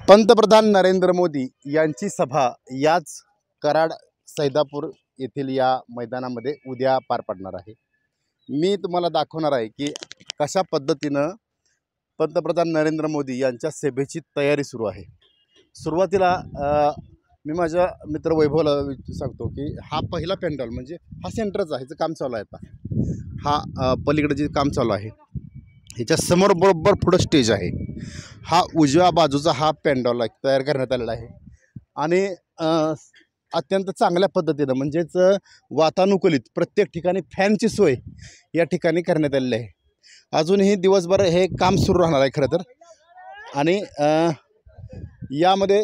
पंतप्रधान नरेंद्र मोदी यांची सभा याच कराड सैदापूर येथील या मैदानामध्ये उद्या पार पडणार आहे। मी तुम्हाला दाखवणार आहे की कशा पद्धतीनं पंतप्रधान नरेंद्र मोदी यांच्या सभेची तयारी सुरू आहे। सुरुवातीला मी माझ्या मित्र वैभवला सांगतो की हा पहिला पेंडॉल म्हणजे हा सेंटरचा आहे, काम चालू आहे आता। हा पलीकडे जे काम चालू आहे ह्याच्या समोर बरोबर पुढे स्टेज आहे। हा उजव्या बाजूचा हा पेंडॉल तयार करण्यात आलेला आहे आणि अत्यंत चांगल्या पद्धतीनं म्हणजेच वातानुकूलित प्रत्येक ठिकाणी फॅनची सोय या ठिकाणी करण्यात आलेली आहे। अजूनही दिवसभर हे काम सुरू राहणार आहे खरं तर। आणि यामध्ये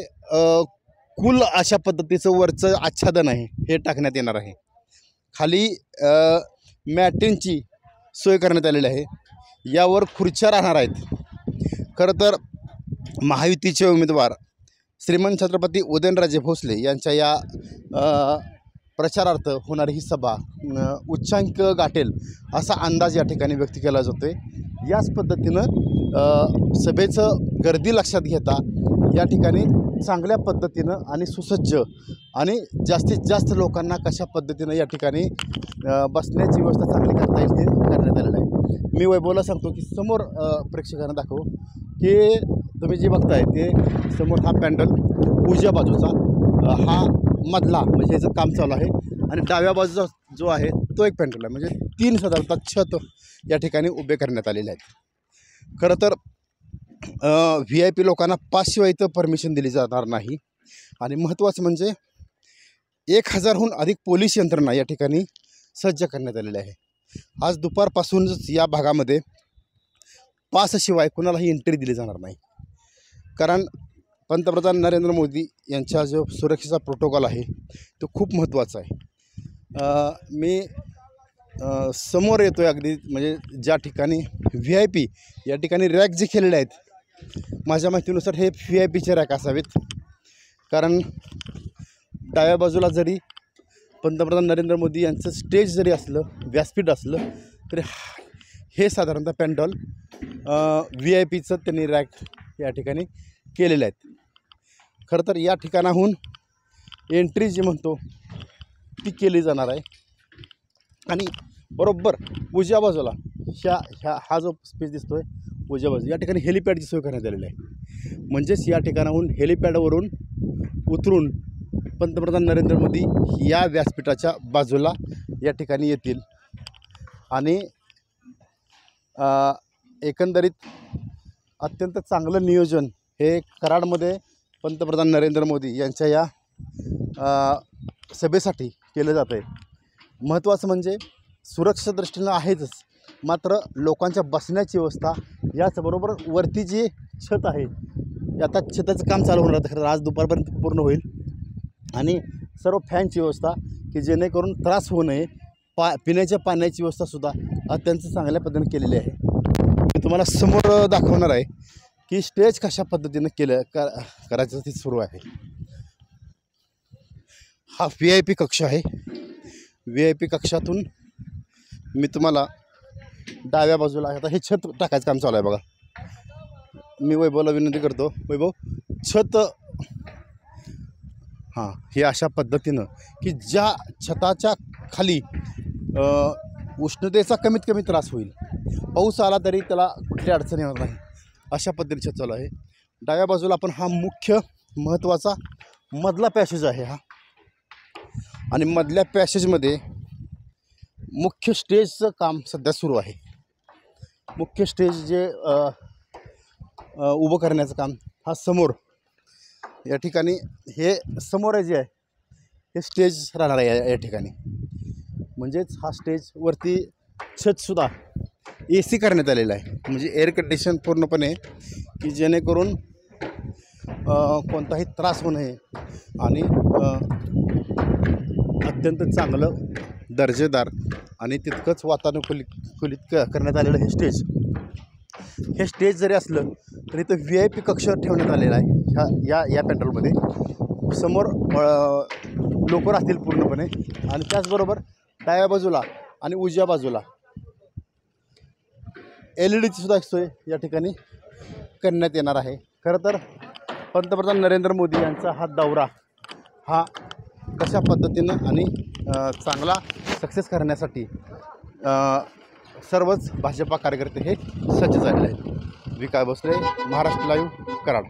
कुल अशा पद्धतीचं वरचं आच्छादन आहे हे टाकण्यात येणार आहे। खाली मॅटिंगची सोय करण्यात आलेली आहे। यावर खुर्च्या राहणार आहेत। खरं तर महायुतीचे उमेदवार श्रीमंत छत्रपती उदयनराजे भोसले यांच्या या प्रचारार्थ होणारी ही सभा उच्चांक गाठेल असा अंदाज या ठिकाणी व्यक्त केला जातो आहे। याच पद्धतीनं सभेचं गर्दी लक्षात घेता या ठिकाणी चांगल्या पद्धतीनं आणि सुसज्ज आणि जास्तीत जास्त लोकांना कशा पद्धतीनं या ठिकाणी बसण्याची व्यवस्था चांगली करता येईल हे करण्यात आलेलं आहे। मी वैभवला सांगतो की समोर प्रेक्षकांना दाखवू की तुम्ही जे बघताय ते समोर हा पॅन्डल उजव्या बाजूचा हा मधला म्हणजे याचं काम चालू आहे आणि डाव्या बाजूचा जो आहे तो एक पॅन्डल आहे। म्हणजे 3 साधारणतः छत या ठिकाणी उभे करण्यात आलेले आहेत। खरं तर VIP लोकांना पासशिवाय इथं परमिशन दिली जाणार नाही आणि महत्त्वाचं म्हणजे 1000हून अधिक पोलीस यंत्रणा या ठिकाणी सज्ज करण्यात आलेली आहे। आज दुपारपासूनच या भागामध्ये पासशिवाय कुणालाही एंट्री दिली जाणार नाही, कारण पंतप्रधान नरेंद्र मोदी यांचा जो सुरक्षेचा प्रोटोकॉल आहे तो खूप महत्त्वाचा आहे। मी समोर येतो आहे अगदी म्हणजे ज्या ठिकाणी VIP या ठिकाणी रॅक जे केलेले आहेत माझ्या माहितीनुसार हे VIPचे रॅक असावेत, कारण डाव्या बाजूला जरी पंतप्रधान नरेंद्र मोदी यांचं स्टेज जरी असलं व्यासपीठ असलं तरी हे साधारणतः पॅन्डॉल VIPचं त्यांनी रॅक या ठिकाणी केलेले आहेत। खरं तर या ठिकाणाहून एंट्री जी म्हणतो ती केली जाणार आहे आणि बरोबर उजव्या बाजूला हा जो स्पेस दिसतोय उजव्या बाजू या ठिकाणी हेलिपॅडची सोय करण्यात आलेली आहे। म्हणजेच या ठिकाणाहून हेलिपॅडवरून उतरून पंतप्रधान नरेंद्र मोदी या व्यासपीठाच्या बाजूला या ठिकाणी येतील आणि एकंदरीत अत्यंत चांगलं नियोजन हे कराडमध्ये पंतप्रधान नरेंद्र मोदी यांच्या या सभेसाठी केलं जातं आहे। महत्त्वाचं म्हणजे सुरक्षा दृष्टीनं आहेतच, मात्र लोकांच्या बसण्याची व्यवस्था याचबरोबर वरती जी छत आहे आता छताचं काम चालू होणार आहे, खरं आज दुपारपर्यंत पूर्ण होईल आणि सर्व फॅनची व्यवस्था की जेणेकरून त्रास होऊ नये, पिण्याच्या पाण्याची व्यवस्थासुद्धा अत्यंत चांगल्या पद्धतीने केलेली आहे। मी तुम्हाला समोर दाखवणार आहे की स्टेज कशा पद्धतीनं करायचं ते सुरू आहे। हा VIP कक्ष आहे। VIP कक्षातून मी तुम्हाला डाव्या बाजूला आता हे छत टाकायचं काम चालू आहे बघा। मी वैभवला विनंती करतो, वैभव छत हां हे अशा पद्धतीनं की ज्या छताच्या खाली उष्णतेचा कमीत कमी त्रास होईल, पाऊस आला तरी त्याला कुठली अडचण येणार नाही अशा पद्धतीने छत चालू आहे। डाव्या बाजूला आपण हा मुख्य महत्त्वाचा मधला पॅसेज आहे हा, आणि मधल्या पॅसेजमध्ये मुख्य स्टेजचं काम सध्या सुरू आहे। मुख्य स्टेज जे उभं करण्याचं काम हा समोर या ठिकाणी हे समोर जे आहे हे स्टेज राहणार आहे या ठिकाणी। म्हणजेच हा स्टेजवरती छतसुद्धा AC करण्यात आलेला आहे, म्हणजे एअर कंडिशन पूर्णपणे की जेणेकरून कोणताही त्रास होऊ नये आणि अत्यंत चांगलं दर्जेदार आणि तितकंच वातानुकूलित करण्यात आलेलं हे स्टेज जरी असलं तरी इथं VIP कक्ष ठेवण्यात आलेला आहे या पॅन्डॉलमध्ये। समोर लोक राहतील पूर्णपणे आणि त्याचबरोबर डाव्या बाजूला आणि उजव्या बाजूला LED ची सुद्धा सोय या ठिकाणी करण्यात येणार आहे। खरं तर पंतप्रधान नरेंद्र मोदी यांचा हा दौरा हा कशा पद्धतीनं आणि चांगला सक्सेस करण्यासाठी सर्वच भाजपा कार्यकर्ते हे सज्ज झालेले आहेत. विकास भोसले, महाराष्ट्र लाईव्ह, कराड.